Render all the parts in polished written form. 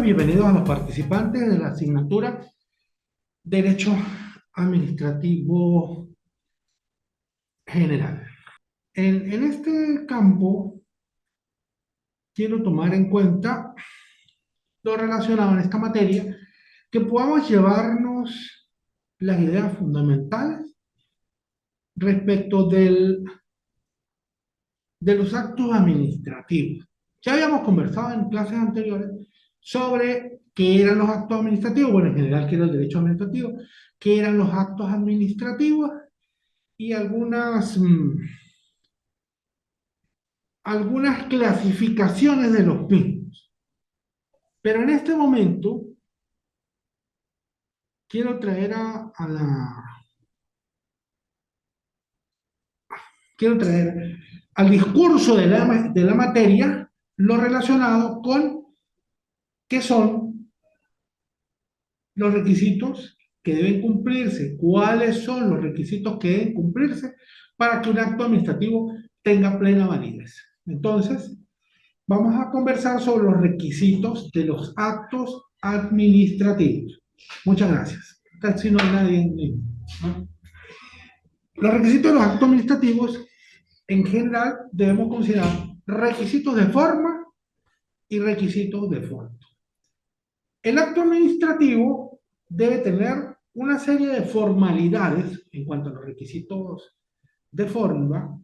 tardes, bienvenidos a los participantes de la asignatura Derecho Administrativo General. En este campo quiero tomar en cuenta lo relacionado en esta materia, que podamos llevarnos las ideas fundamentales respecto de los actos administrativos. Ya habíamos conversado en clases anteriores sobre qué eran los actos administrativos, bueno, en general qué era el derecho administrativo, qué eran los actos administrativos y algunas clasificaciones de los mismos. Pero en este momento quiero traer quiero traer al discurso de la materia lo relacionado con qué son los requisitos que deben cumplirse, cuáles son los requisitos que deben cumplirse para que un acto administrativo tenga plena validez. Entonces, vamos a conversar sobre los requisitos de los actos administrativos. Muchas gracias. Casi no hay nadie, ¿no? Los requisitos de los actos administrativos, en general, debemos considerar requisitos de forma y requisitos de fondo. El acto administrativo debe tener una serie de formalidades en cuanto a los requisitos de forma.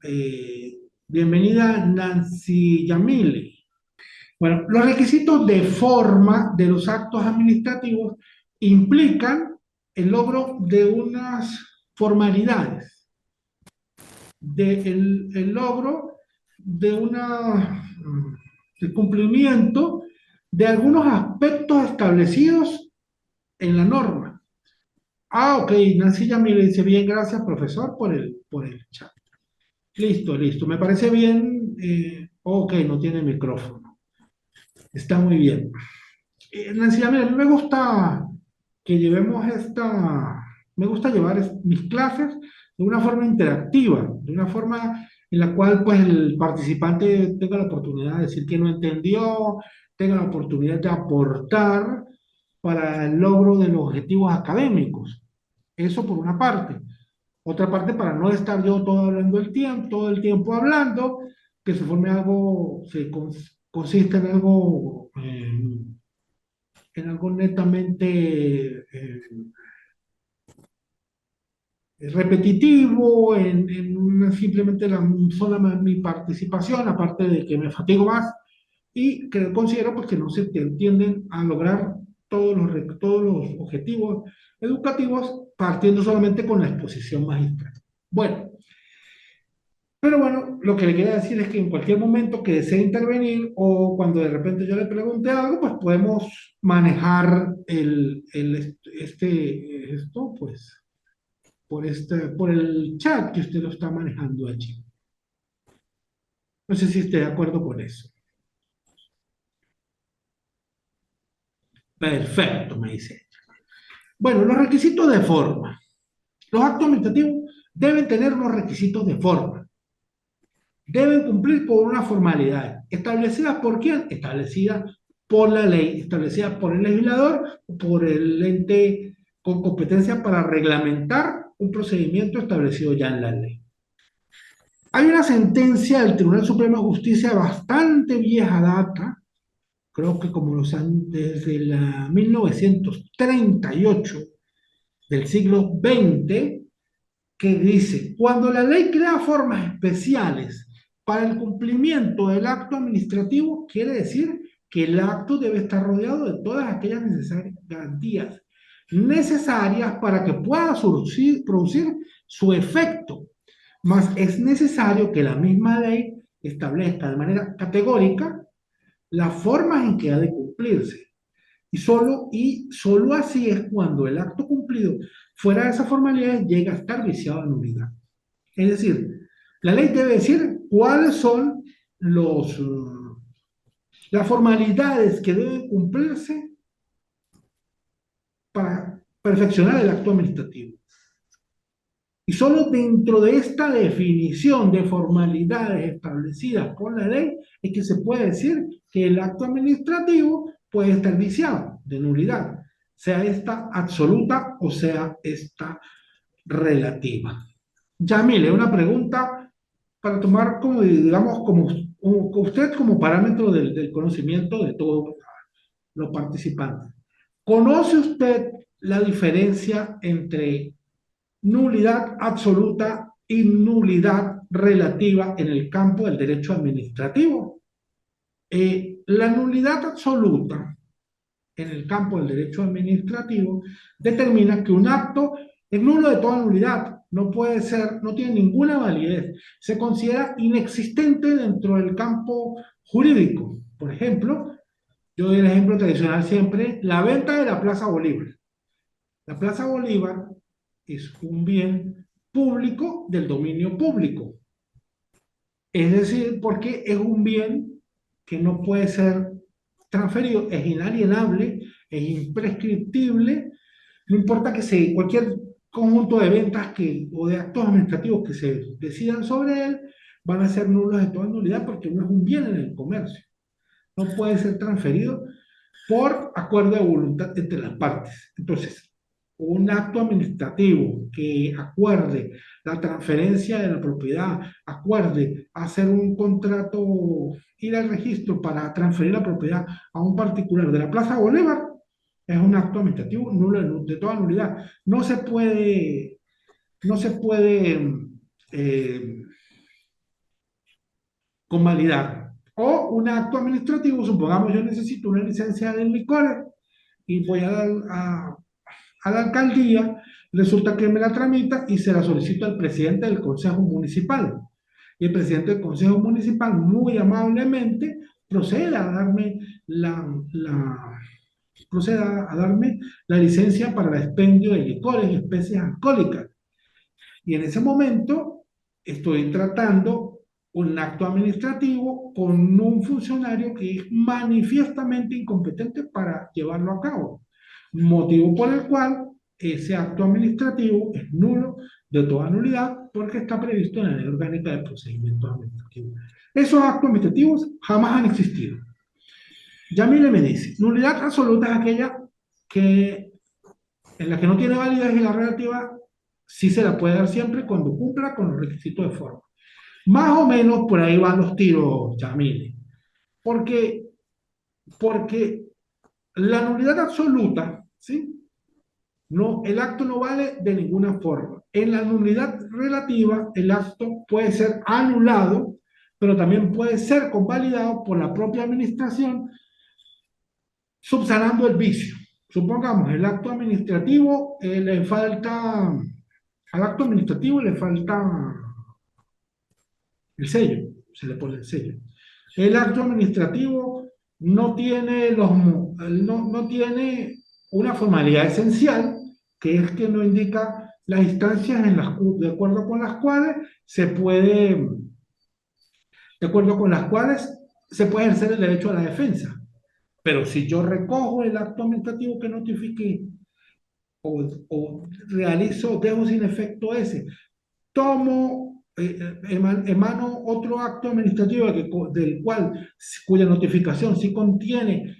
Bienvenida Nancy Yamile. Bueno, los requisitos de forma de los actos administrativos implican el logro de unas formalidades, el logro de el cumplimiento de algunos aspectos establecidos en la norma. Ah, ok, Nancy ya me dice bien, gracias profesor por el chat. Listo, listo, me parece bien. Ok, no tiene micrófono. Está muy bien. Nancy, a mí me gusta que llevemos me gusta llevar mis clases de una forma interactiva, de una forma en la cual pues el participante tenga la oportunidad de decir que no entendió, tenga la oportunidad de aportar para el logro de los objetivos académicos. Eso por una parte. Otra parte para no estar yo todo el tiempo hablando, que se forme algo, consiste en algo netamente repetitivo, simplemente sola mi participación, aparte de que me fatigo más, y que considero pues, que no se entienden a lograr todos los objetivos educativos partiendo solamente con la exposición magistral. Bueno, pero bueno, lo que le quería decir es que en cualquier momento que desee intervenir o cuando de repente yo le pregunte algo, pues podemos manejar esto, pues, por el chat que usted lo está manejando allí. No sé si esté de acuerdo con eso. Perfecto, me dice ella. Bueno, los requisitos de forma. Los actos administrativos deben tener unos requisitos de forma. Deben cumplir con una formalidad. ¿Establecidas por quién? Establecidas por la ley, establecidas por el legislador o por el ente con competencia para reglamentar un procedimiento establecido ya en la ley. Hay una sentencia del Tribunal Supremo de Justicia bastante vieja data, creo que como desde la 1938 del siglo XX, que dice, cuando la ley crea formas especiales para el cumplimiento del acto administrativo, quiere decir que el acto debe estar rodeado de todas aquellas garantías necesarias para que pueda producir su efecto. Mas es necesario que la misma ley establezca de manera categórica las formas en que ha de cumplirse. Y solo así es cuando el acto cumplido fuera de esas formalidades llega a estar viciado de nulidad. Es decir, la ley debe decir cuáles son las formalidades que deben cumplirse para perfeccionar el acto administrativo. Y solo dentro de esta definición de formalidades establecidas por la ley es que se puede decir que el acto administrativo puede estar viciado de nulidad, sea esta absoluta o sea esta relativa. Ya, mire, una pregunta para tomar como, digamos, como usted como parámetro del conocimiento de todos los participantes. ¿Conoce usted la diferencia entre nulidad absoluta y nulidad relativa en el campo del derecho administrativo? La nulidad absoluta en el campo del derecho administrativo determina que un acto es nulo de toda nulidad, no puede ser, no tiene ninguna validez, se considera inexistente dentro del campo jurídico. Por ejemplo, yo doy el ejemplo tradicional siempre, la venta de la Plaza Bolívar. La Plaza Bolívar es un bien público del dominio público. Es decir, porque es un bien que no puede ser transferido, es inalienable, es imprescriptible, no importa que se, cualquier conjunto de ventas o de actos administrativos que se decidan sobre él, van a ser nulos de toda nulidad porque no es un bien en el comercio. No puede ser transferido por acuerdo de voluntad entre las partes. Entonces, un acto administrativo que acuerde la transferencia de la propiedad, acuerde hacer un contrato, ir al registro para transferir la propiedad a un particular de la Plaza Bolívar, es un acto administrativo nulo de toda nulidad. No se puede eh, convalidar. O un acto administrativo, supongamos yo necesito una licencia de licores y voy a la alcaldía, resulta que me la tramita y se la solicito al presidente del Consejo Municipal. Y el presidente del Consejo Municipal muy amablemente procede a darme la, procede a darme la licencia para el expendio de licores y especies alcohólicas. Y en ese momento estoy tratando un acto administrativo con un funcionario que es manifiestamente incompetente para llevarlo a cabo, motivo por el cual ese acto administrativo es nulo de toda nulidad porque está previsto en la Ley Orgánica de Procedimientos Administrativos. Esos actos administrativos jamás han existido. Yamile me dice, nulidad absoluta es aquella que, en la que no tiene validez y la relativa sí se la puede dar siempre cuando cumpla con los requisitos de forma. Más o menos por ahí van los tiros, Yamile. Porque, porque la nulidad absoluta, ¿sí? No, el acto no vale de ninguna forma. En la nulidad relativa, el acto puede ser anulado, pero también puede ser convalidado por la propia administración subsanando el vicio. Supongamos, el acto administrativo al acto administrativo le falta el sello, se le pone el sello. El acto administrativo no tiene una formalidad esencial, que es que no indica las instancias de acuerdo con las cuales se puede ejercer el derecho a la defensa. Pero si yo recojo el acto administrativo que notifiqué o realizo, dejo sin efecto ese, emano otro acto administrativo cuya notificación sí contiene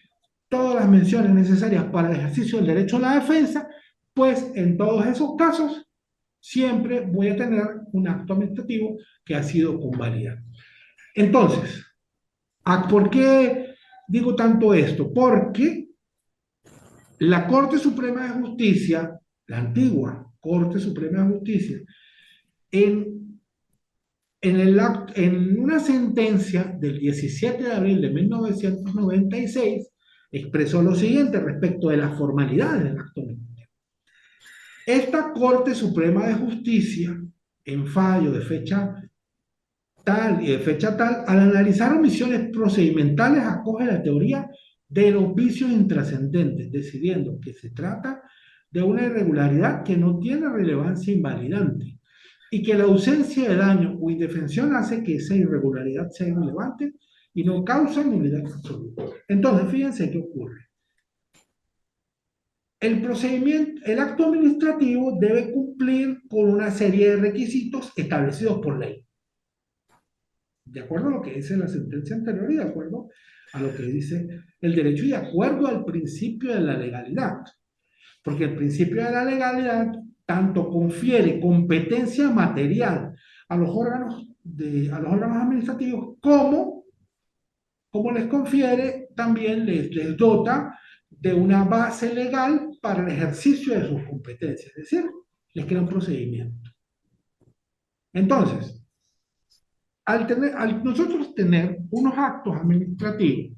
todas las menciones necesarias para el ejercicio del derecho a la defensa, pues en todos esos casos siempre voy a tener un acto administrativo que ha sido convalidado. Entonces, ¿por qué digo tanto esto? Porque la Corte Suprema de Justicia, la antigua Corte Suprema de Justicia, en, en una sentencia del 17 de abril de 1996, expresó lo siguiente respecto de las formalidades del acto administrativo. Esta Corte Suprema de Justicia, en fallo de fecha tal y de fecha tal, al analizar omisiones procedimentales, acoge la teoría de los vicios intrascendentes, decidiendo que se trata de una irregularidad que no tiene relevancia invalidante y que la ausencia de daño o indefensión hace que esa irregularidad sea irrelevante y no causa nulidad absoluta. Entonces, fíjense qué ocurre. El acto administrativo debe cumplir con una serie de requisitos establecidos por ley. De acuerdo a lo que dice la sentencia anterior y de acuerdo a lo que dice el derecho y de acuerdo al principio de la legalidad. Porque el principio de la legalidad tanto confiere competencia material a los órganos administrativos como les confiere, también les dota de una base legal para el ejercicio de sus competencias, es decir, les crea un procedimiento. Entonces, al nosotros tener unos actos administrativos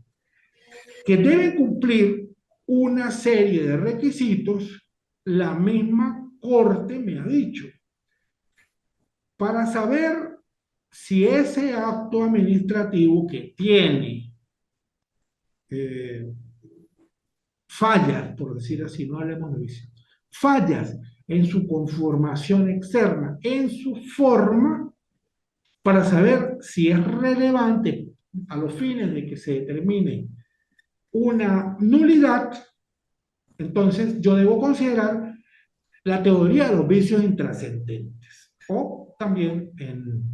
que deben cumplir una serie de requisitos, la misma Corte me ha dicho, para saber si ese acto administrativo que tiene eh, fallas, por decir así, no hablemos de vicio, fallas en su conformación externa, en su forma, para saber si es relevante a los fines de que se determine una nulidad, entonces yo debo considerar la teoría de los vicios intrascendentes, o también en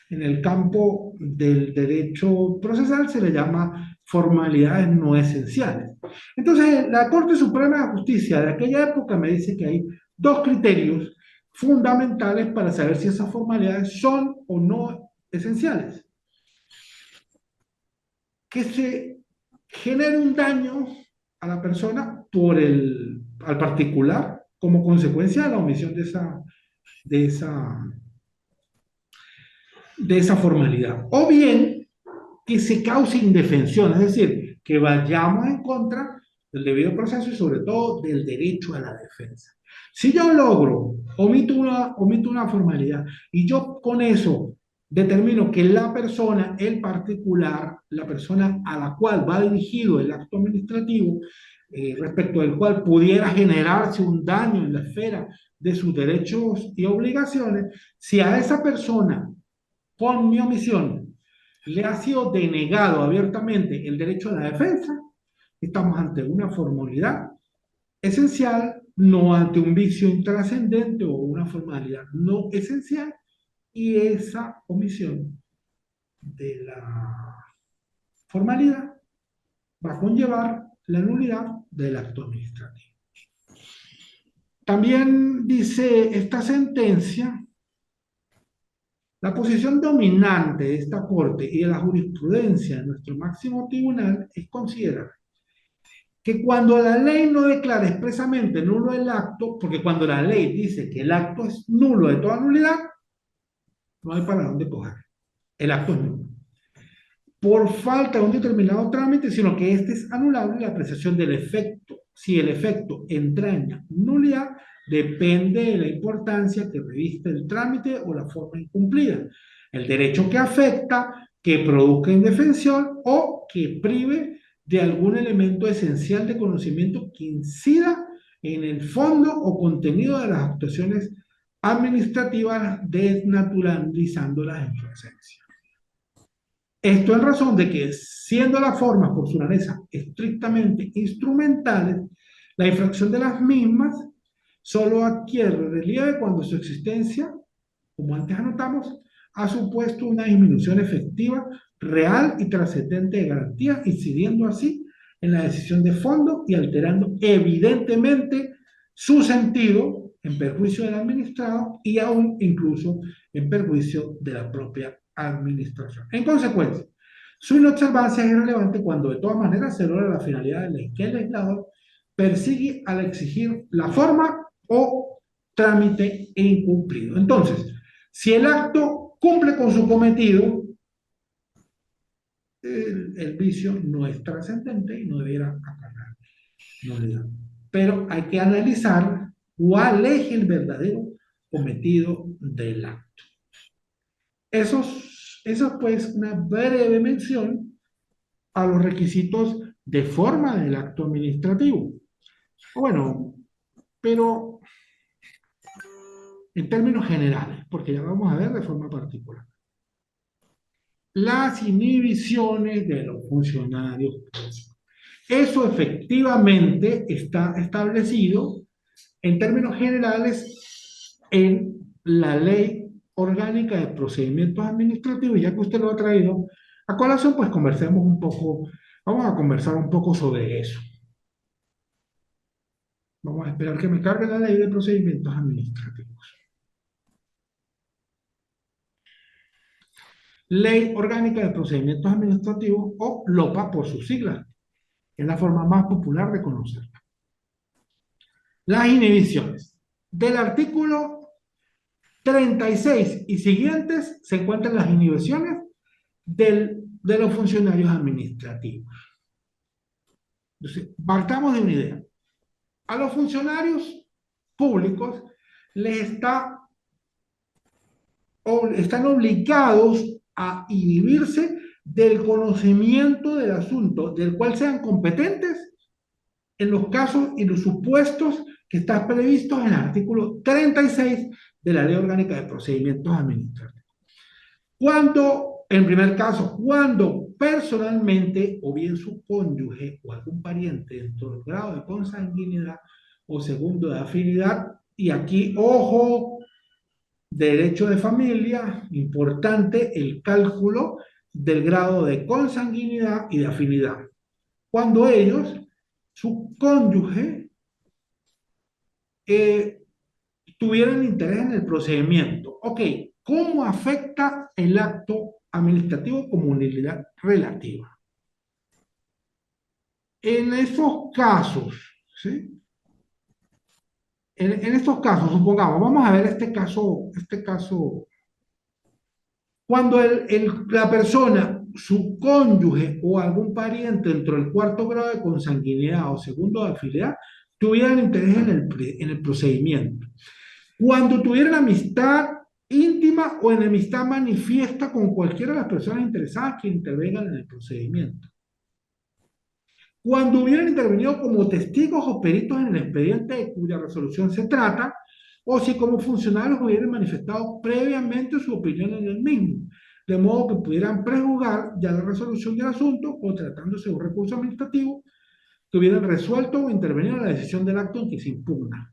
el campo del derecho procesal se le llama formalidades no esenciales. Entonces, la Corte Suprema de Justicia de aquella época me dice que hay dos criterios fundamentales para saber si esas formalidades son o no esenciales. Que se genere un daño a la persona al particular como consecuencia de la omisión de esa, de esa formalidad. O bien que se cause indefensión, es decir, que vayamos en contra del debido proceso y sobre todo del derecho a la defensa. Si yo logro, omito una formalidad y yo con eso determino que la persona, el particular, la persona a la cual va dirigido el acto administrativo, respecto del cual pudiera generarse un daño en la esfera de sus derechos y obligaciones, si a esa persona, con mi omisión, le ha sido denegado abiertamente el derecho a la defensa, estamos ante una formalidad esencial, no ante un vicio intrascendente o una formalidad no esencial, y esa omisión de la formalidad va a conllevar la nulidad del acto administrativo. También dice esta sentencia, la posición dominante de esta Corte y de la jurisprudencia de nuestro máximo tribunal es considerar que cuando la ley no declara expresamente nulo el acto, porque cuando la ley dice que el acto es nulo de toda nulidad, no hay para dónde coger. El acto es nulo. Por falta de un determinado trámite, sino que este es anulable la apreciación del efecto. Si el efecto entraña nulidad, depende de la importancia que reviste el trámite o la forma incumplida. El derecho que afecta, que produzca indefensión o que prive de algún elemento esencial de conocimiento que incida en el fondo o contenido de las actuaciones administrativas, desnaturalizándolas en su esencia. Esto en razón de que, siendo las formas por su naturaleza estrictamente instrumentales, la infracción de las mismas solo adquiere relieve cuando su existencia, como antes anotamos, ha supuesto una disminución efectiva, real y trascendente de garantía, incidiendo así en la decisión de fondo y alterando evidentemente su sentido en perjuicio del administrado y aún incluso en perjuicio de la propia administración. En consecuencia, su inobservancia es irrelevante cuando de todas maneras se logra la finalidad de ley que el legislador persigue al exigir la forma o trámite incumplido. Entonces, si el acto cumple con su cometido, el vicio no es trascendente y no debiera acarrear nulidad. Pero hay que analizar cuál es el verdadero cometido del acto. Eso es pues una breve mención a los requisitos de forma del acto administrativo. Bueno, pero en términos generales, porque ya vamos a ver de forma particular. Las inhibiciones de los funcionarios públicos. Eso efectivamente está establecido en términos generales en la Ley Orgánica de Procedimientos Administrativos, ya que usted lo ha traído, A colación, pues conversemos un poco, vamos a conversar un poco sobre eso. Vamos a esperar que me cargue la ley de procedimientos administrativos. Ley Orgánica de Procedimientos Administrativos, o LOPA por sus siglas, que es la forma más popular de conocerla. Las inhibiciones. Del artículo 36 y siguientes se encuentran las inhibiciones de los funcionarios administrativos. Entonces, partamos de una idea. A los funcionarios públicos les están obligados a inhibirse del conocimiento del asunto del cual sean competentes en los casos y los supuestos que están previstos en el artículo 36 de la Ley Orgánica de Procedimientos Administrativos. En primer caso, cuando personalmente o bien su cónyuge o algún pariente dentro del grado de consanguinidad o segundo de afinidad, y aquí, ojo, derecho de familia, importante el cálculo del grado de consanguinidad y de afinidad. Cuando ellos, su cónyuge, tuvieran interés en el procedimiento. Ok, ¿cómo afecta el acto administrativo como unidad relativa? En esos casos, ¿sí? En estos casos, supongamos, vamos a ver este caso, cuando la persona, su cónyuge o algún pariente dentro del cuarto grado de consanguinidad o segundo de afinidad tuvieran interés en el procedimiento. Cuando tuvieran amistad íntima o enemistad manifiesta con cualquiera de las personas interesadas que intervengan en el procedimiento. Cuando hubieran intervenido como testigos o peritos en el expediente de cuya resolución se trata, o si como funcionarios hubieran manifestado previamente su opinión en el mismo, de modo que pudieran prejuzgar ya la resolución del asunto o tratándose de un recurso administrativo que hubieran resuelto o intervenido en la decisión del acto en que se impugna.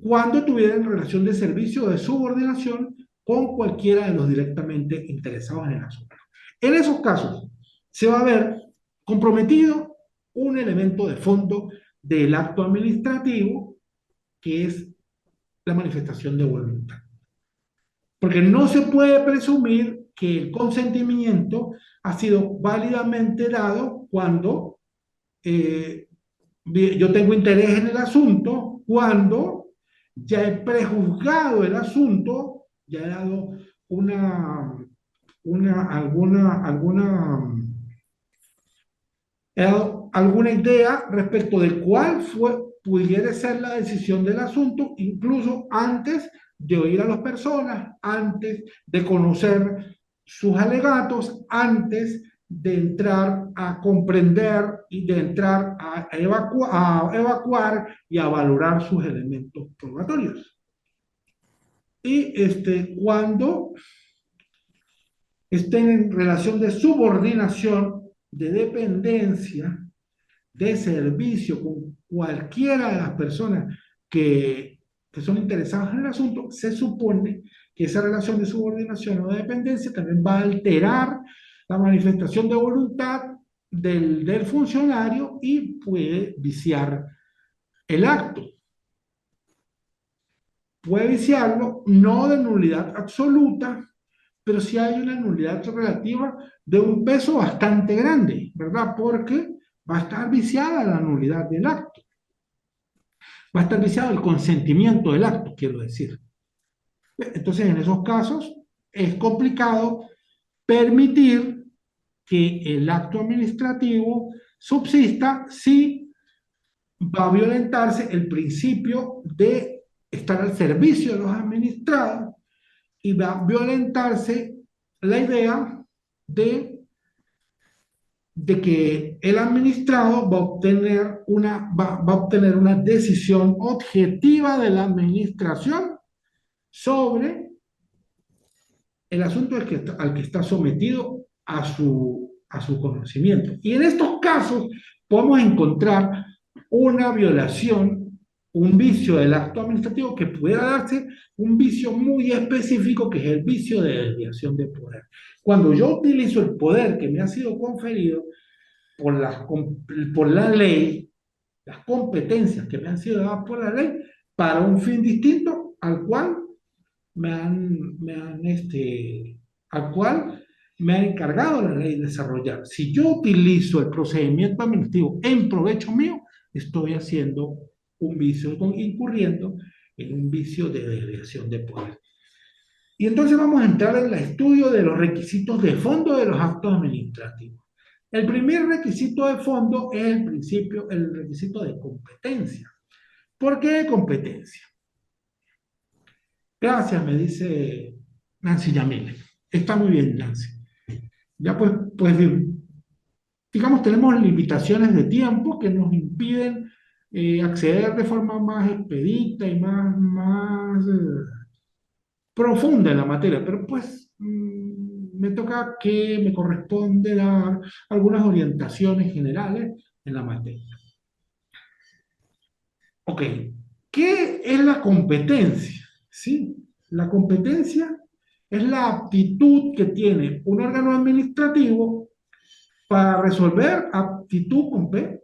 Cuando tuvieran relación de servicio o de subordinación con cualquiera de los directamente interesados en el asunto. En esos casos, se va a ver comprometido un elemento de fondo del acto administrativo, que es la manifestación de voluntad. Porque no se puede presumir que el consentimiento ha sido válidamente dado cuando yo tengo interés en el asunto, cuando ya he prejuzgado el asunto, ya he dado alguna idea respecto de cuál pudiera ser la decisión del asunto, incluso antes de oír a las personas, antes de conocer sus alegatos, antes de entrar a comprender y de entrar a evacuar y a valorar sus elementos probatorios. Y cuando estén en relación de subordinación, de dependencia, de servicio con cualquiera de las personas que son interesadas en el asunto, se supone que esa relación de subordinación o de dependencia también va a alterar la manifestación de voluntad del funcionario y puede viciar el acto. Puede viciarlo no de nulidad absoluta, pero sí hay una nulidad relativa de un peso bastante grande, ¿verdad? Porque va a estar viciada la nulidad del acto. Va a estar viciado el consentimiento del acto, quiero decir. Entonces, en esos casos, es complicado permitir que el acto administrativo subsista si va a violentarse el principio de estar al servicio de los administrados y va a violentarse la idea de que el administrado va a obtener una decisión objetiva de la administración sobre el asunto al que está sometido a su conocimiento. Y en estos casos podemos encontrar una violación un vicio del acto administrativo que pudiera darse un vicio muy específico que es el vicio de desviación de poder. Cuando yo utilizo el poder que me ha sido conferido por la ley, las competencias que me han sido dadas por la ley, para un fin distinto al cual al cual me ha encargado la ley de desarrollar. Si yo utilizo el procedimiento administrativo en provecho mío, estoy haciendo un vicio, incurriendo en un vicio de desviación de poder. Y entonces vamos a entrar en el estudio de los requisitos de fondo de los actos administrativos. El primer requisito de fondo es el requisito de competencia. ¿Por qué de competencia? Gracias, me dice Nancy Yamile. Está muy bien, Nancy. Ya pues digamos, tenemos limitaciones de tiempo que nos impiden acceder de forma más expedita y más profunda en la materia, pero pues me toca que me corresponde dar algunas orientaciones generales en la materia. Ok, ¿qué es la competencia? ¿Sí? La competencia es la aptitud que tiene un órgano administrativo para resolver, aptitud con P,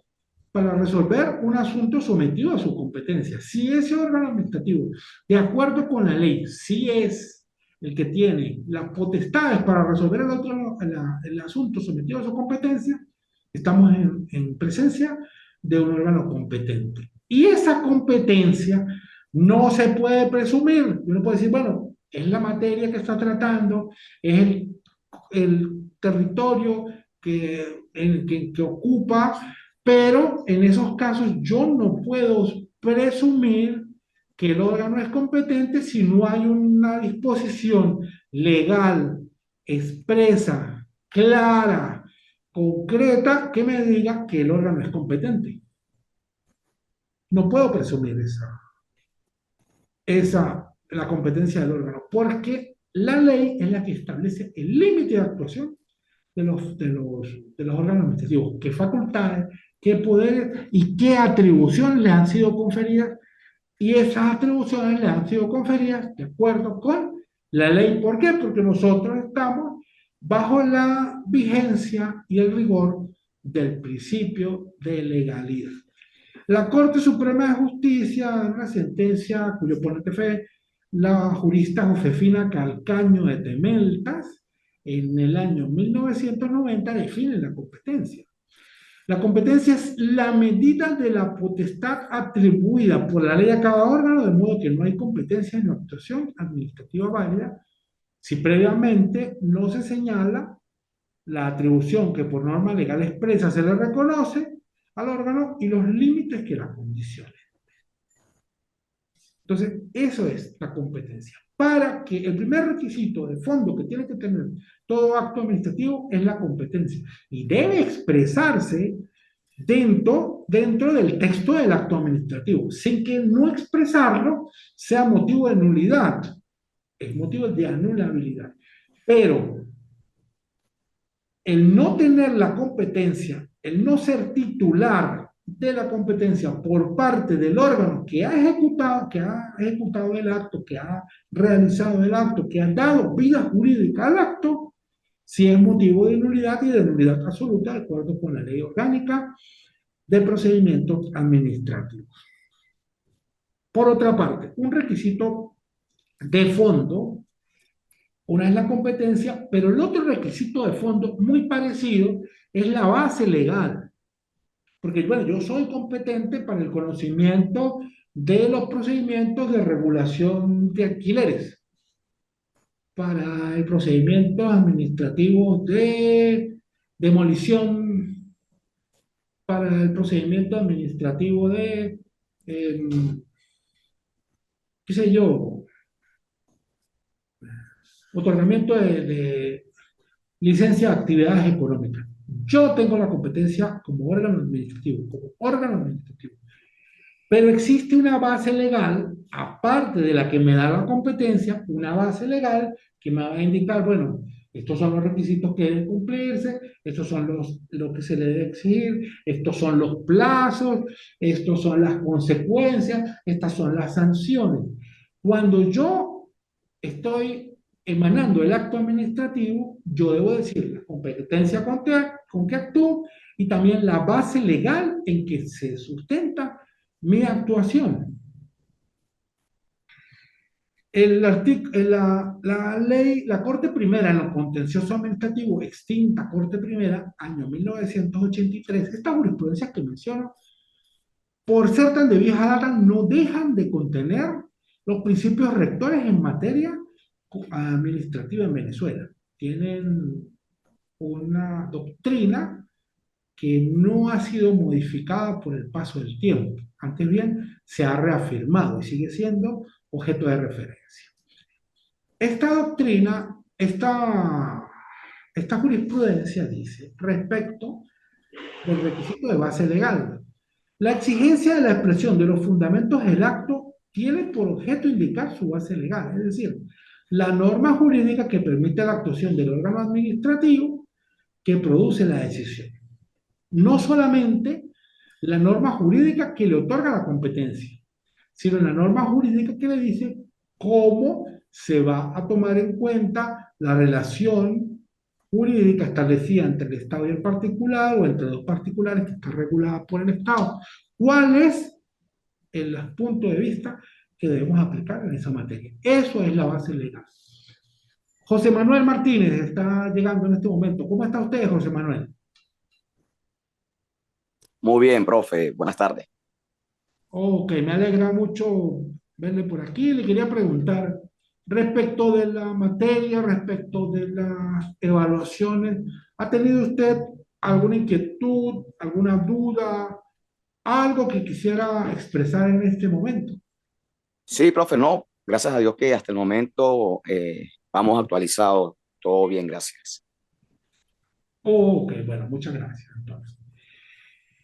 para resolver un asunto sometido a su competencia. Si ese órgano administrativo, de acuerdo con la ley, si es el que tiene las potestades para resolver el asunto sometido a su competencia, estamos en presencia de un órgano competente. Y esa competencia no se puede presumir. Uno puede decir, bueno, es la materia que está tratando, es el territorio que ocupa, pero en esos casos yo no puedo presumir que el órgano es competente si no hay una disposición legal, expresa, clara, concreta, que me diga que el órgano es competente. No puedo presumir la competencia del órgano, porque la ley es la que establece el límite de actuación de los órganos administrativos, qué facultades, qué poderes y qué atribuciones le han sido conferidas, y esas atribuciones le han sido conferidas de acuerdo con la ley. ¿Por qué? Porque nosotros estamos bajo la vigencia y el rigor del principio de legalidad. La Corte Suprema de Justicia, en una sentencia cuyo ponente fue la jurista Josefina Calcaño de Temeltas, en el año 1990 define la competencia. La competencia es la medida de la potestad atribuida por la ley a cada órgano, de modo que no hay competencia en la actuación administrativa válida si previamente no se señala la atribución que por norma legal expresa se le reconoce al órgano y los límites que la condicionen. Entonces, eso es la competencia. Para que el primer requisito de fondo que tiene que tener todo acto administrativo es la competencia y debe expresarse dentro del texto del acto administrativo, sin que no expresarlo sea motivo de nulidad, es motivo de anulabilidad. Pero el no tener la competencia, el no ser titular de la competencia por parte del órgano que ha ejecutado el acto, que ha realizado el acto, que ha dado vida jurídica al acto, si es motivo de nulidad y de nulidad absoluta, de acuerdo con la ley orgánica de procedimientos administrativos. Por otra parte, un requisito de fondo, una es la competencia, pero el otro requisito de fondo muy parecido es la base legal. Porque, bueno, yo soy competente para el conocimiento de los procedimientos de regulación de alquileres, para el procedimiento administrativo de demolición, para el procedimiento administrativo de, eh, qué sé yo, otorgamiento de licencia de actividades económicas. Yo tengo la competencia como órgano administrativo. Pero existe una base legal, aparte de la que me da la competencia, una base legal que me va a indicar, bueno, Estos son los requisitos que deben cumplirse, estos son lo que se le debe exigir, estos son los plazos, estos son las consecuencias, estas son las sanciones. Cuando yo estoy emanando el acto administrativo, yo debo decir la competencia con que actúo y también la base legal en que se sustenta mi actuación. La ley, la Corte Primera en lo contencioso administrativo, extinta Corte Primera, año 1983, esta jurisprudencia que menciono, por ser tan de vieja data, no dejan de contener los principios rectores en materia administrativa en Venezuela. Tienen una doctrina que no ha sido modificada por el paso del tiempo. Antes bien, se ha reafirmado y sigue siendo objeto de referencia. Esta doctrina, esta jurisprudencia dice respecto del requisito de base legal. La exigencia de la expresión de los fundamentos del acto tiene por objeto indicar su base legal, es decir, la norma jurídica que permite la actuación del órgano administrativo que produce la decisión. No solamente la norma jurídica que le otorga la competencia, sino la norma jurídica que le dice cómo se va a tomar en cuenta la relación jurídica establecida entre el Estado y el particular o entre dos particulares que está regulada por el Estado. ¿Cuál es el punto de vista que debemos aplicar en esa materia? Eso es la base legal. José Manuel Martínez está llegando en este momento. ¿Cómo está usted, José Manuel? Muy bien, profe. Buenas tardes. Ok, me alegra mucho verle por aquí. Le quería preguntar respecto de la materia, respecto de las evaluaciones. ¿Ha tenido usted alguna inquietud, alguna duda, algo que quisiera expresar en este momento? Sí, profe, no. Gracias a Dios que hasta el momento vamos actualizados. Todo bien, gracias. Ok, bueno, muchas gracias. Entonces,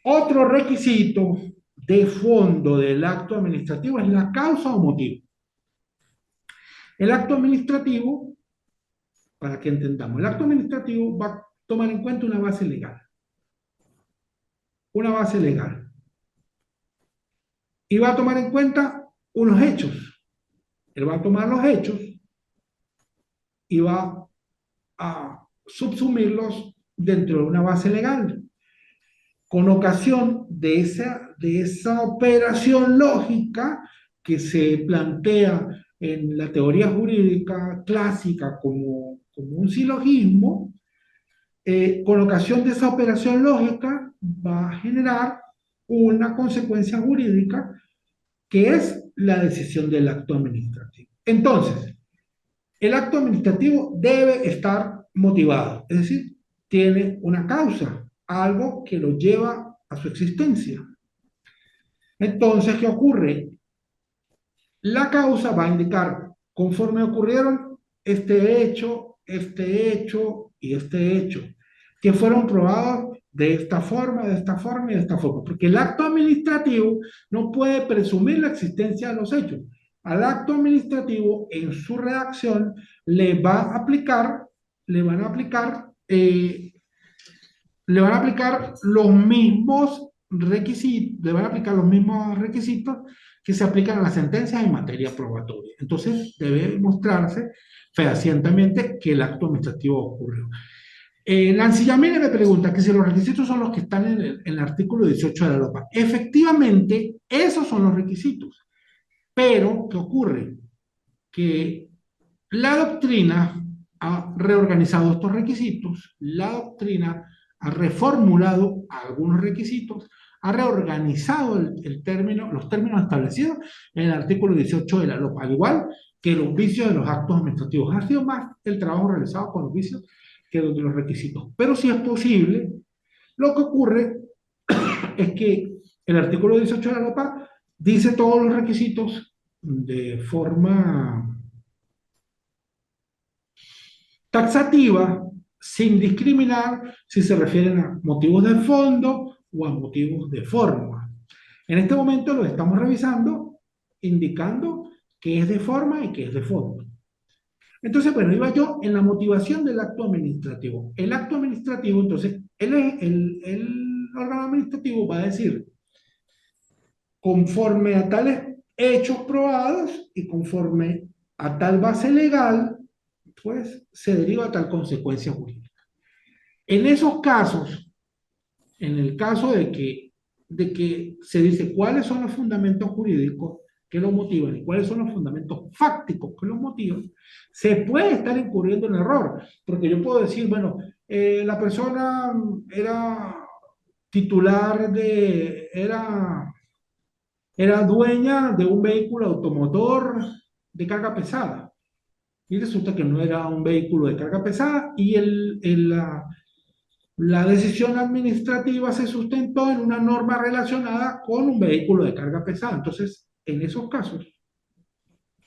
otro requisito de fondo del acto administrativo es la causa o motivo. El acto administrativo, para que entendamos, el acto administrativo va a tomar en cuenta una base legal, y va a tomar en cuenta unos hechos. Él va a tomar los hechos y va a subsumirlos dentro de una base legal. Con ocasión de esa operación lógica que se plantea en la teoría jurídica clásica como un silogismo, con ocasión de esa operación lógica va a generar una consecuencia jurídica que es la decisión del acto administrativo. Entonces, el acto administrativo debe estar motivado, es decir, tiene una causa, algo que lo lleva a su existencia. Entonces, ¿qué ocurre? La causa va a indicar, conforme ocurrieron este hecho y este hecho, que fueron probados de esta forma, de esta forma y de esta forma, porque el acto administrativo no puede presumir la existencia de los hechos. Al acto administrativo, en su redacción, le va a aplicar, le van a aplicar, eh, le van a aplicar los mismos requisitos, le van a aplicar los mismos requisitos que se aplican a las sentencias en materia probatoria. Entonces, debe mostrarse fehacientemente que el acto administrativo ocurrió. Nancy Yamile me pregunta que si los requisitos son los que están en el artículo 18 de la LOPA. Efectivamente, esos son los requisitos. Pero, ¿qué ocurre? Que la doctrina ha reorganizado estos requisitos, la doctrina ha reformulado algunos requisitos, ha reorganizado el término, los términos establecidos en el artículo 18 de la LOPA, al igual que los vicios de los actos administrativos. Ha sido más el trabajo realizado con los vicios que de los requisitos. Pero si es posible, lo que ocurre es que el artículo 18 de la LOPA dice todos los requisitos de forma taxativa, sin discriminar si se refieren a motivos de fondo o a motivos de forma. En este momento lo estamos revisando indicando qué es de forma y qué es de fondo. Entonces, bueno, iba yo en la motivación del acto administrativo. El acto administrativo, entonces, el órgano administrativo va a decir, conforme a tales hechos probados y conforme a tal base legal, pues se deriva tal consecuencia jurídica. En esos casos, en el caso de que se dice cuáles son los fundamentos jurídicos que lo motivan y cuáles son los fundamentos fácticos que lo motivan, se puede estar incurriendo en error, porque yo puedo decir, bueno, la persona era titular era dueña de un vehículo automotor de carga pesada, y resulta que no era un vehículo de carga pesada, y la decisión administrativa se sustentó en una norma relacionada con un vehículo de carga pesada. Entonces, en esos casos,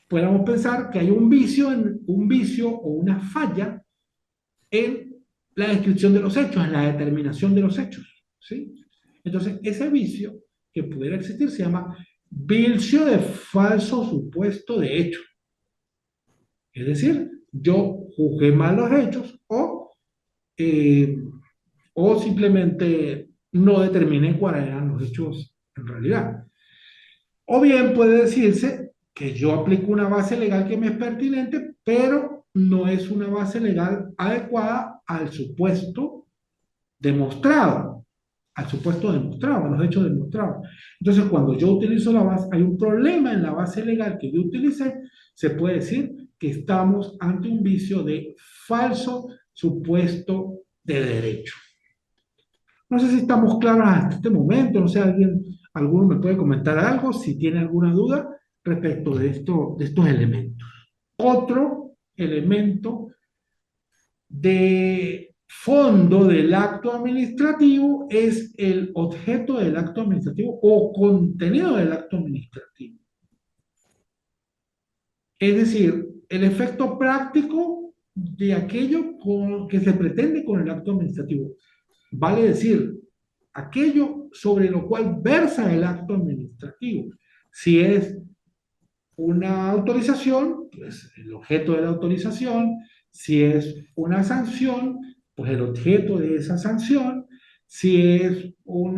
podemos pensar que hay un vicio o una falla en la descripción de los hechos, en la determinación de los hechos, ¿sí? Entonces, ese vicio que pudiera existir se llama vicio de falso supuesto de hecho. Es decir, yo juzgué mal los hechos eh, o simplemente no determiné cuáles eran los hechos en realidad. O bien puede decirse que yo aplico una base legal que me es pertinente, pero no es una base legal adecuada al supuesto demostrado, a los hechos demostrados. Entonces, cuando yo utilizo la base, hay un problema en la base legal que yo utilicé, se puede decir que estamos ante un vicio de falso supuesto de derecho. No sé si estamos claros hasta este momento, no sé, alguno me puede comentar algo si tiene alguna duda respecto de estos elementos. Otro elemento de fondo del acto administrativo es el objeto del acto administrativo o contenido del acto administrativo. Es decir, el efecto práctico de aquello que se pretende con el acto administrativo. Vale decir, aquello sobre lo cual versa el acto administrativo. Si es una autorización, pues el objeto de la autorización; si es una sanción, pues el objeto de esa sanción; si es un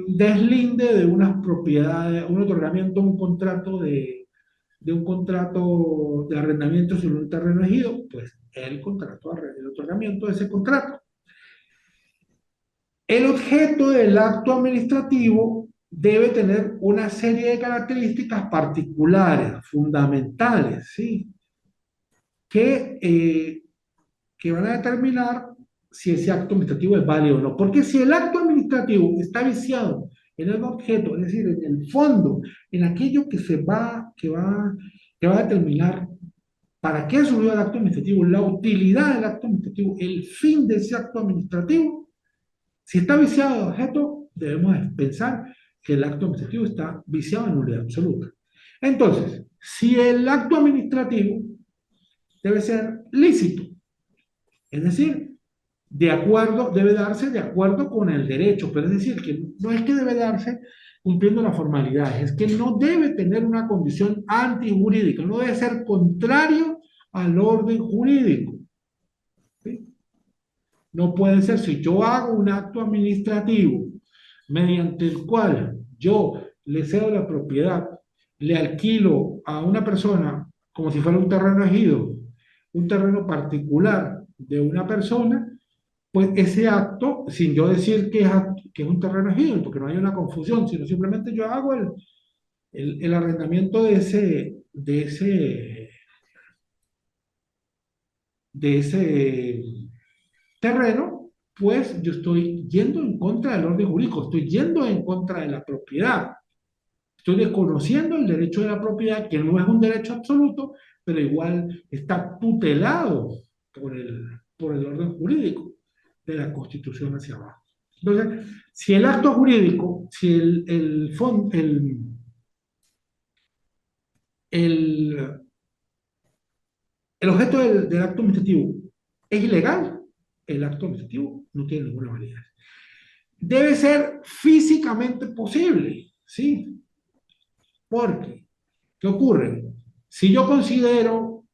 deslinde de unas propiedades, un otorgamiento, de un contrato de arrendamiento sobre un terreno ejido, pues el otorgamiento de ese contrato. El objeto del acto administrativo debe tener una serie de características particulares, fundamentales, ¿sí? que, eh, que van a determinar si ese acto administrativo es válido o no. Porque si el acto administrativo está viciado en el objeto, es decir, en el fondo, en aquello que va a determinar para qué surgió el acto administrativo, la utilidad del acto administrativo, el fin de ese acto administrativo, si está viciado de objeto, debemos pensar que el acto administrativo está viciado en nulidad absoluta. Entonces, si el acto administrativo debe ser lícito, es decir, debe darse de acuerdo con el derecho, pero es decir, que no es que debe darse cumpliendo las formalidades, es que no debe tener una condición antijurídica, no debe ser contrario al orden jurídico, ¿sí? No puede ser, si yo hago un acto administrativo mediante el cual yo le cedo la propiedad, le alquilo a una persona como si fuera un terreno ejido, un terreno particular de una persona, pues ese acto, sin yo decir que es un terreno ejido, porque no hay una confusión, sino simplemente yo hago el arrendamiento de ese terreno, pues yo estoy yendo en contra del orden jurídico, estoy yendo en contra de la propiedad. Estoy desconociendo el derecho de la propiedad, que no es un derecho absoluto, pero igual está tutelado por el orden jurídico de la Constitución hacia abajo. Entonces, si el acto jurídico, si el, el objeto del acto administrativo es ilegal, el acto administrativo no tiene ninguna validez. Debe ser físicamente posible, ¿sí? Porque ¿Qué ocurre? Si yo considero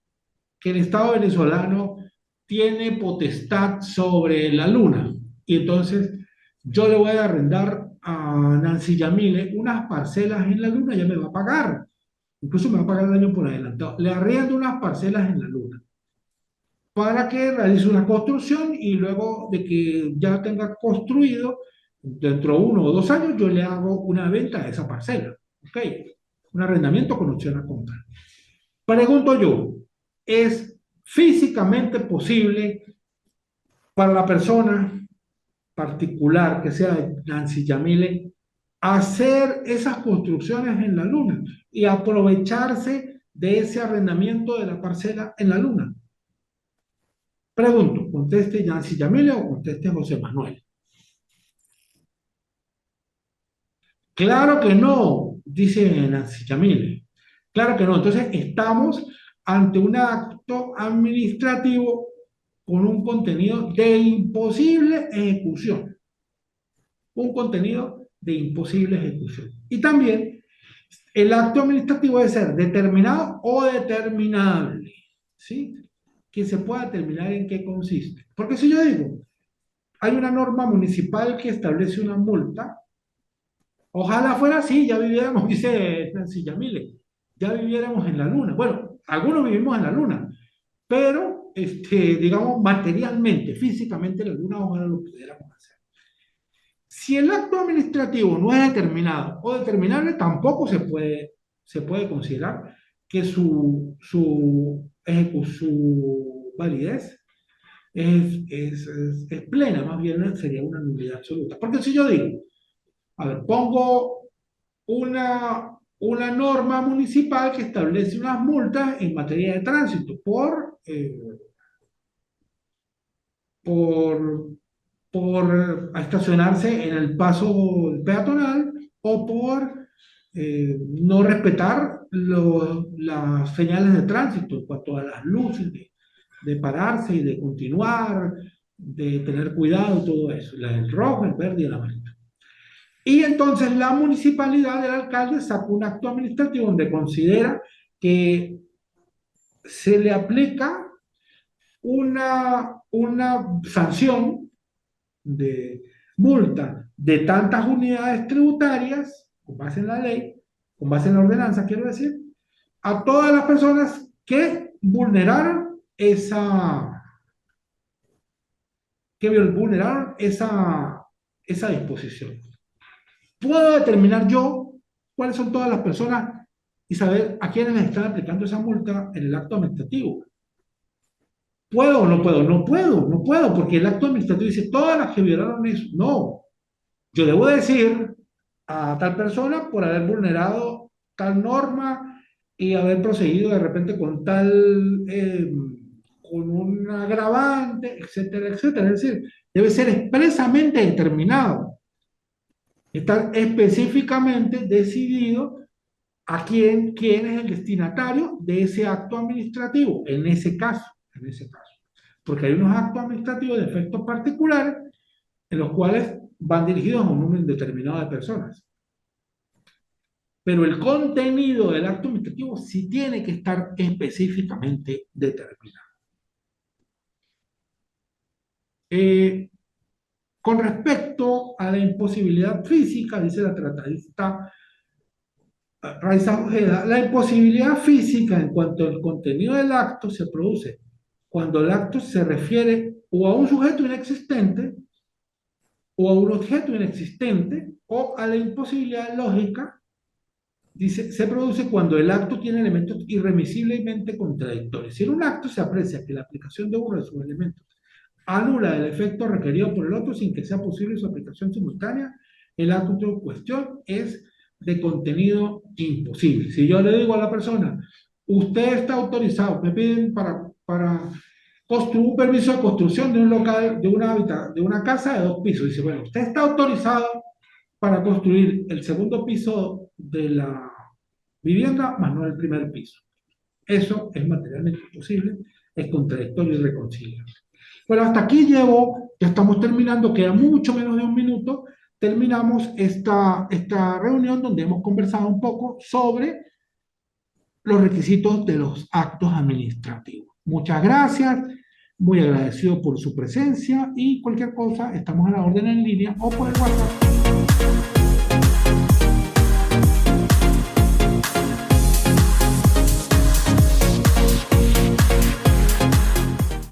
que el Estado venezolano tiene potestad sobre la luna, y entonces yo le voy a arrendar a Nancy Yamile unas parcelas en la luna, ya me va a pagar. Incluso me va a pagar el año por adelantado. Le arriendo unas parcelas en la luna para que realice una construcción y luego de que ya tenga construido, dentro de 1 o 2 años, yo le hago una venta de esa parcela. ¿Ok? Un arrendamiento con opción a compra. Pregunto yo, ¿es físicamente posible para la persona particular que sea Nancy Yamile hacer esas construcciones en la luna y aprovecharse de ese arrendamiento de la parcela en la luna? Pregunto, conteste Nancy Yamile o conteste José Manuel. Claro que no, dice Nancy Yamile. Claro que no. Entonces estamos ante un acto administrativo con un contenido de imposible ejecución. Un contenido de imposible ejecución. Y también el acto administrativo debe ser determinado o determinable. ¿Sí? Que se pueda determinar en qué consiste. Porque si yo digo, hay una norma municipal que establece una multa, ojalá fuera así, ya viviéramos, dice Nancy Yamile, ya viviéramos en la luna. Bueno, algunos vivimos en la luna, pero, digamos, materialmente, físicamente, en la luna ojalá lo pudiéramos hacer. Si el acto administrativo no es determinado o determinable, tampoco se puede considerar que su validez es plena, más bien sería una nulidad absoluta. Porque si yo digo, a ver, pongo una norma municipal que establece unas multas en materia de tránsito por, por estacionarse en el paso peatonal o por no respetar las señales de tránsito en cuanto a las luces de pararse y de continuar, de tener cuidado, todo eso, el rojo, el verde y el amarillo. Y entonces la municipalidad del alcalde sacó un acto administrativo donde considera que se le aplica una sanción de multa de tantas unidades tributarias, con base en la ley, con base en la ordenanza, quiero decir, a todas las personas que vulneraron esa disposición. Puedo determinar yo cuáles son todas las personas y saber a quiénes les están aplicando esa multa en el acto administrativo. ¿Puedo o no puedo? No puedo, porque el acto administrativo dice todas las que violaron eso. No, yo debo decir a tal persona por haber vulnerado tal norma y haber procedido de repente con un agravante, etcétera, etcétera. Es decir, debe ser expresamente determinado, estar específicamente decidido quién es el destinatario de ese acto administrativo, en ese caso. Porque hay unos actos administrativos de efectos particulares en los cuales van dirigidos a un número indeterminado de personas. Pero el contenido del acto administrativo sí tiene que estar específicamente determinado. Con respecto a la imposibilidad física, dice la tratadista Raiza Ojeda, la imposibilidad física en cuanto al contenido del acto se produce cuando el acto se refiere o a un sujeto inexistente o a un objeto inexistente o a la imposibilidad lógica. Dice, se produce cuando el acto tiene elementos irremisiblemente contradictorios. Si en un acto se aprecia que la aplicación de uno de sus elementos anula el efecto requerido por el otro sin que sea posible su aplicación simultánea, el acto en cuestión es de contenido imposible. Si yo le digo a la persona, usted está autorizado, me piden para construir un permiso de construcción de un local, de una casa de 2 pisos. Dice, bueno, usted está autorizado para construir el segundo piso de la vivienda, más no el primer piso. Eso es materialmente imposible, es contradictorio y irreconciliable. Bueno, hasta aquí ya estamos terminando, queda mucho menos de un minuto. Terminamos esta reunión donde hemos conversado un poco sobre los requisitos de los actos administrativos. Muchas gracias, muy agradecido por su presencia y cualquier cosa, estamos a la orden en línea o por el WhatsApp.